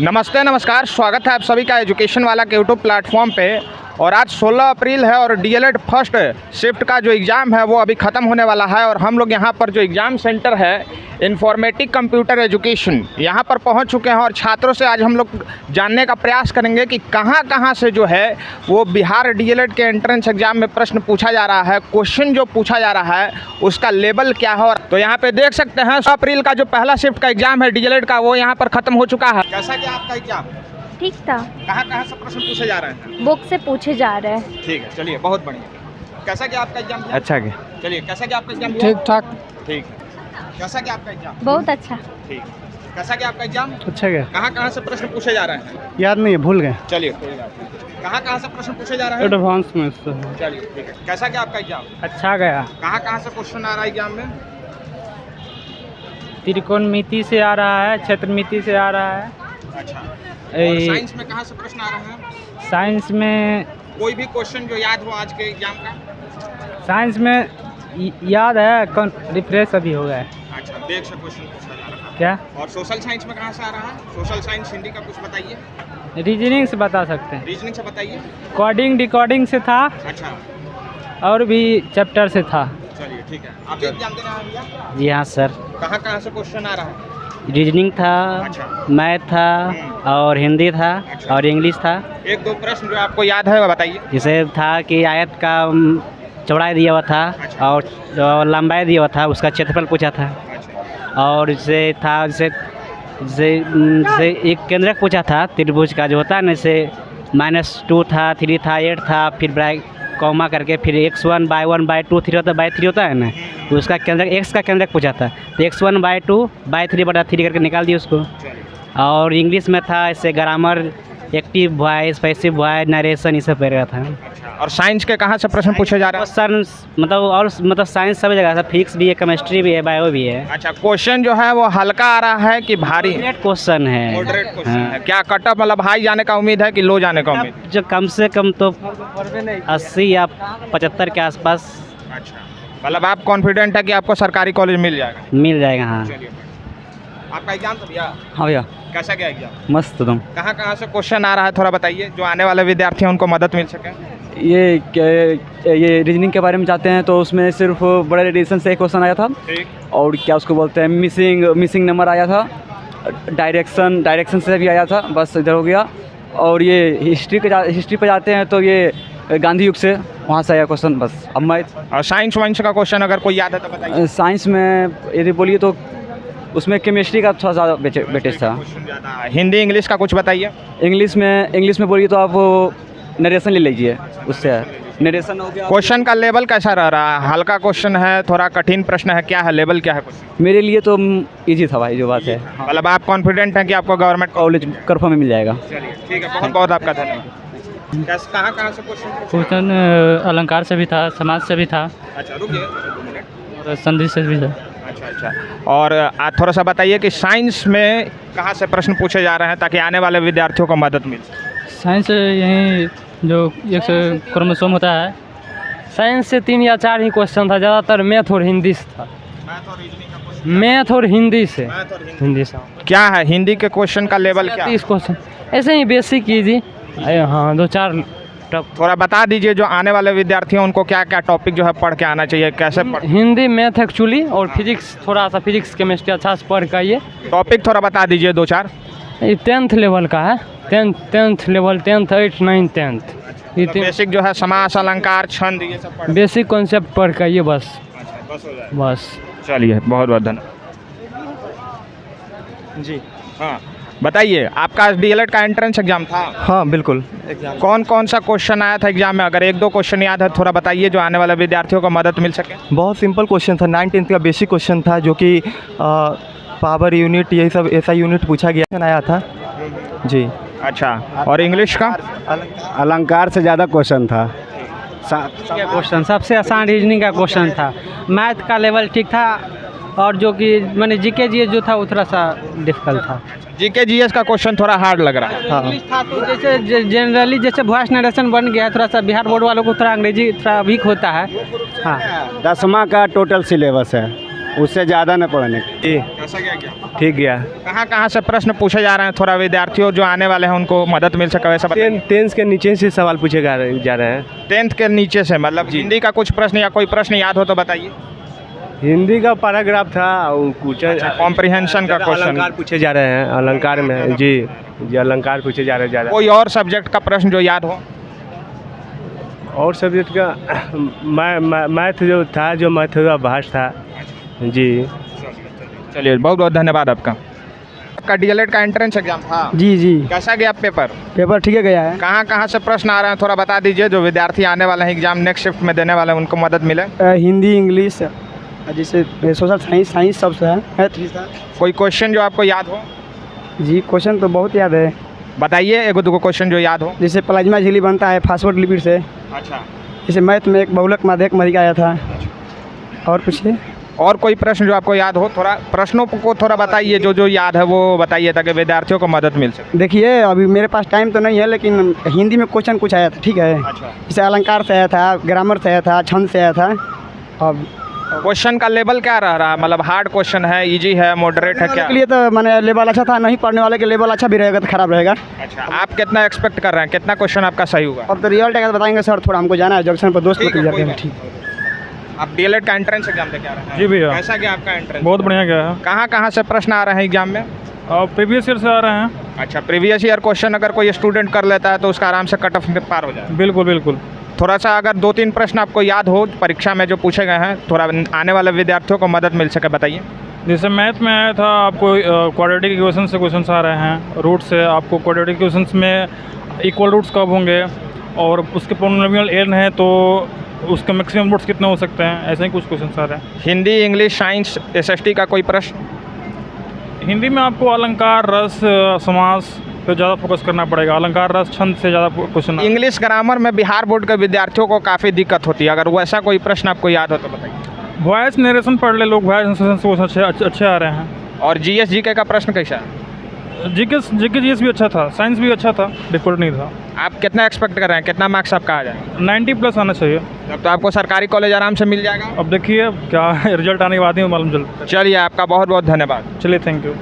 नमस्ते नमस्कार, स्वागत है आप सभी का एजुकेशन वाला के यूट्यूब प्लेटफॉर्म पे। और आज 16 अप्रैल है और डीएलएड फर्स्ट शिफ्ट का जो एग्ज़ाम है वो अभी ख़त्म होने वाला है। और हम लोग यहाँ पर जो एग्ज़ाम सेंटर है इन्फॉर्मेटिक कंप्यूटर एजुकेशन, यहाँ पर पहुँच चुके हैं और छात्रों से आज हम लोग जानने का प्रयास करेंगे कि कहाँ से जो है वो बिहार डीएलएड के एंट्रेंस एग्ज़ाम में प्रश्न पूछा जा रहा है, क्वेश्चन जो पूछा जा रहा है उसका लेवल क्या है। तो यहाँ पे देख सकते हैं 16 अप्रैल का जो पहला शिफ्ट का एग्ज़ाम है डीएलएड का वो यहाँ पर ख़त्म हो चुका है। कैसा क्या आपका एग्ज़ाम? ठीक था। कहाँ से प्रश्न पूछे जा रहे हैं? बुक से पूछे जा रहे हैं। ठीक है, चलिए बहुत बढ़िया। कैसा क्या आपका एग्जाम? अच्छा क्या? चलिए, कैसा क्या आपका एग्जाम? ठीक ठाक। ठीक है। कैसा क्या आपका एग्जाम? बहुत अच्छा। ठीक। कैसा क्या आपका एग्जाम? अच्छा क्या? कहाँ से प्रश्न पूछे जा रहे हैं? याद नहीं है, भूल गए। चलिए कोई बात नहीं। कहाँ से प्रश्न पूछे जा रहे हैं? एडवांस में। चलिए ठीक है। कैसा क्या आपका एग्जाम? अच्छा गया। कहाँ से क्वेश्चन आ रहा है एग्जाम में? त्रिकोणमिति से आ रहा है, क्षेत्रमिति से आ रहा है। अच्छा। और साइंस में कहाँ से प्रश्न आ रहे हैं? साइंस में कोई भी क्वेश्चन जो याद हो आज के एग्जाम का? साइंस में याद है, कौन रिफ्रेश अभी हो गया है। अच्छा, देख से क्वेश्चन पूछा जा रहा है। क्या? और सोशल साइंस में कहाँ से आ रहा है? सोशल साइंस हिंदी का कुछ बताइए। रीजनिंग से बता सकते हैं। रीजनिंग से बताइए। कोडिंग डिकोडिंग से था। अच्छा। और भी चैप्टर से था। चलिए ठीक है। आप एग्जाम देना है भैया? जी हाँ सर। कहाँ से क्वेश्चन आ रहा है? रीजनिंग था। अच्छा। मैथ था और हिंदी था। अच्छा। और इंग्लिश था। एक दो प्रश्न जो आपको याद है वो बताइए। जैसे था कि आयत का चौड़ाई दिया हुआ था। अच्छा। और लंबाई दिया हुआ था, उसका क्षेत्रफल पूछा था। अच्छा। और जैसे था जैसे एक केंद्रक पूछा था त्रिभुज का जो होता है ना, जैसे -2 था, 3 था, 8 था, फिर ब्रैक कॉमा करके फिर x1/1/2 3 होता है, 3 होता है ना, तो उसका केंद्रक x का केंद्रक पूछा था, तो x1/2/3/3 करके निकाल दिया उसको। और इंग्लिश में था ऐसे grammar, active voice, passive voice, narration, ये सब पढ़ रहा था। अच्छा। और साइंस के कहाँ से प्रश्न पूछे जा रहे हैं? क्वेश्चन मतलब साइंस सभी जगह, फिजिक्स भी है, केमिस्ट्री भी है, बायो भी है। अच्छा, क्वेश्चन जो है वो हल्का आ रहा है कि भारी? मॉडरेट क्वेश्चन है। मॉडरेट क्वेश्चन है। क्या कट ऑफ मतलब हाई जाने का उम्मीद है कि लो जाने का उम्मीद? जो कम से कम तो 80 या 75 के आसपास। अच्छा, मतलब आप कॉन्फिडेंट है कि आपको सरकारी कॉलेज मिल जाएगा? मिल जाएगा। हाँ। चलिए, आपका एग्जाम तो भैया? हाँ भैया। कैसा गया एग्जाम? मस्त एकदम। कहाँ से क्वेश्चन आ रहा है थोड़ा बताइए, जो आने वाले विद्यार्थी हैं उनको मदद मिल सके। ये रीजनिंग के बारे में चाहते हैं तो उसमें सिर्फ बड़े एडिशन से एक क्वेश्चन आया था। ठीक। और क्या उसको बोलते हैं, मिसिंग नंबर आया था। डायरेक्शन से भी आया था, बस इधर हो गया। और ये हिस्ट्री पे जाते हैं तो ये गांधी युग से वहाँ से आया क्वेश्चन, बस। अब मैं और साइंस वाइंस का क्वेश्चन अगर कोई याद है तो बताइए। साइंस में यदि बोलिए तो उसमें केमिस्ट्री का थोड़ा ज़्यादा वेटेज था। हिंदी इंग्लिश का कुछ बताइए। इंग्लिश में बोलिए तो आप नरेशन ले लीजिए, उससे नरेशन हो गया। क्वेश्चन का लेवल कैसा रह रहा है? हल्का क्वेश्चन है, थोड़ा कठिन प्रश्न है, क्या है लेवल, क्या है क्वेश्चन? मेरे लिए तो इजी था भाई, जो बात है। मतलब आप कॉन्फिडेंट हैं कि आपको गवर्नमेंट कॉलेज कंफर्म में मिल जाएगा। चलिए ठीक है, बहुत बहुत आपका धन्यवाद। कहाँ से क्वेश्चन अलंकार से भी था, समाज से भी था। अच्छा, रुकिए 2 मिनट। और संधि से भी था। अच्छा। और आप थोड़ा सा बताइए कि साइंस में कहाँ से प्रश्न पूछे जा रहे हैं ताकि आने वाले विद्यार्थियों को मदद मिल सके। साइंस यही जो एक क्रोमोसोम होता है, साइंस से 3 या 4 ही क्वेश्चन था, ज़्यादातर मैथ और हिंदी से था। मैथ और हिंदी से। क्या है हिंदी के क्वेश्चन का लेवल क्या? 30 क्वेश्चन ऐसे ही बेसिक कीजिए। हाँ, 2-4 थोड़ा बता दीजिए जो आने वाले विद्यार्थी हैं उनको क्या क्या टॉपिक जो है पढ़ के आना चाहिए, कैसे पढ़? हिंदी, मैथ एक्चुअली, और फिजिक्स, थोड़ा सा फिजिक्स केमिस्ट्री अच्छा से पढ़ के आइए। टॉपिक थोड़ा बता दीजिए 2-4। ये 10th लेवल का है। 10th लेवल, 10th 8 9 10th ये बेसिक जो है समास, अलंकार, छंद, ये सब पढ़। बेसिक कॉन्सेप्ट पढ़ के आइए, बस। अच्छा, बस हो जाएगा। बस। चलिए, बहुत बहुत धन्यवाद जी। हाँ बताइए, आपका डीएलएड का एंट्रेंस एग्जाम था? हाँ बिल्कुल। कौन सा क्वेश्चन आया था एग्जाम में? अगर 1-2 क्वेश्चन याद है थोड़ा बताइए जो आने वाले विद्यार्थियों को मदद मिल सके। बहुत सिंपल क्वेश्चन था, 9th-10th का बेसिक क्वेश्चन था, जो कि पावर यूनिट, यही सब ऐसा यूनिट पूछा गया आया था जी। अच्छा, और इंग्लिश का? अलंकार से ज़्यादा क्वेश्चन था। क्वेश्चन सबसे आसान रीजनिंग का क्वेश्चन था। मैथ का लेवल ठीक था, और जो कि मैंने जीके जीएस जो था वो थोड़ा सा डिफिकल्ट था। जीके जीएस का क्वेश्चन थोड़ा हार्ड लग रहा है। हाँ। इंग्लिश था तो जैसे जनरली जैसे वॉइस नरेशन बन गया, थोड़ा सा बिहार बोर्ड वालों को थोड़ा अंग्रेजी थोड़ा वीक होता है। हाँ, 10वां का टोटल सिलेबस है। उससे ज़्यादा न पढ़ने की। कैसा गया? ठीक गया। कहाँ से प्रश्न पूछे जा रहे हैं, थोड़ा विद्यार्थियों जो आने वाले हैं उनको मदद मिल सके वैसा बताइए। टेंथ के नीचे से सवाल पूछे जा रहे हैं। 10th के नीचे से, मतलब हिंदी का कुछ प्रश्न या कोई प्रश्न याद हो तो बताइए। हिंदी का पैराग्राफ था, कुछ कॉम्प्रिहेंशन का क्वेश्चन। अलंकार पूछे जा रहे हैं, अलंकार में जी अलंकार पूछे जा रहे हैं ज़्यादा। कोई और सब्जेक्ट का प्रश्न जो याद हो? और सब्जेक्ट का मैथ जो था, जो मैथ का भाष था जी। चलिए, बहुत बहुत धन्यवाद आपका। आपका डीएलएड का एंट्रेंस एग्जाम था? जी जी, कैसा गया पेपर? पेपर ठीक है गया है। कहाँ से प्रश्न आ रहे हैं थोड़ा बता दीजिए, जो विद्यार्थी आने वाले हैं एग्जाम नेक्स्ट शिफ्ट में देने वाले हैं उनको मदद मिले। हिंदी, इंग्लिश, जैसे सोशल साइंस सब से है, मैथ भी था। कोई क्वेश्चन जो आपको याद हो? जी, क्वेश्चन तो बहुत याद है। बताइए एक दो क्वेश्चन जो याद हो। जैसे प्लाज्मा झिल्ली बनता है फास्फोलिपिड से। अच्छा। जैसे मैथ में एक बहुलक माध्यक मरिका आया था। और पूछिए। और कोई प्रश्न जो आपको याद हो? थोड़ा प्रश्नों को थोड़ा बताइए, जो याद है वो बताइए ताकि विद्यार्थियों को मदद मिल सके। देखिए, अभी मेरे पास टाइम तो नहीं है, लेकिन हिंदी में क्वेश्चन कुछ आया था, ठीक है। अच्छा। जैसे अलंकार से आया था, ग्रामर से आया था, छंद से आया था। अब क्वेश्चन का लेवल क्या रहा है, मतलब हार्ड क्वेश्चन है, इजी है, मॉडरेट है, क्या? के लिए तो मैंने लेवल अच्छा था, नहीं पढ़ने वाले के लेवल अच्छा भी रहेगा तो खराब रहेगा। अच्छा, आप कितना एक्सपेक्ट कर रहे हैं, कितना क्वेश्चन आपका सही होगा? अब तो रिजल्ट आएगा तो बताएंगे सर, थोड़ा हमको जाना है जंक्शन पर, दोस्त ठीक है, लोग कोई जाते हैं। बात ठीक। आप डीएलएड का एंट्रेंस एग्जाम दे के आ रहे हैं? जी भैया। कैसा गया आपका एंट्रेंस? बहुत बढ़िया गया है। कहाँ से प्रश्न आ रहे हैं एग्जाम में? प्रीवियस ईयर से आ रहे हैं। अच्छा, प्रीवियस ईयर क्वेश्चन अगर कोई स्टूडेंट कर लेता है तो उसका आराम से कट ऑफ पार हो जाए। बिल्कुल बिल्कुल। थोड़ा सा अगर 2-3 प्रश्न आपको याद हो परीक्षा में जो पूछे गए हैं, थोड़ा आने वाले विद्यार्थियों को मदद मिल सके, बताइए। जैसे मैथ में आया था आपको क्वाड्रेटिक इक्वेशन से क्वेश्चन आ रहे हैं। रूट से आपको क्वाड्रेटिक इक्वेशंस में इक्वल रूट्स कब होंगे और उसके पोलिनोमियल n है तो उसके मैक्सिमम रूट्स कितने हो सकते हैं, ऐसे ही कुछ क्वेश्चन आ रहे हैं। हिंदी, इंग्लिश, साइंस, एसएसटी का कोई प्रश्न? हिंदी में आपको अलंकार, रस, समास पे ज़्यादा फोकस करना पड़ेगा। अलंकार, रस, छंद से ज़्यादा क्वेश्चन। इंग्लिश ग्रामर में बिहार बोर्ड के विद्यार्थियों को काफ़ी दिक्कत होती है, अगर वैसा कोई प्रश्न आपको याद हो तो बताइए। वॉइस नरेशन पढ़ ले लोग, वॉइस नरेशन से क्वेश्चन अच्छे आ रहे हैं। और जीएस जीके का प्रश्न कैसा है? जीके जीएस भी अच्छा था, साइंस भी अच्छा था, डिफिकल्ट नहीं था। आप कितना एक्सपेक्ट कर रहे हैं, कितना मार्क्स आपका आ जाए? 90+ आना चाहिए। तब तो आपको सरकारी कॉलेज आराम से मिल जाएगा। अब देखिए क्या रिजल्ट आने के बाद ही मालूम चलता है। चलिए, आपका बहुत बहुत धन्यवाद। चलिए, थैंक यू।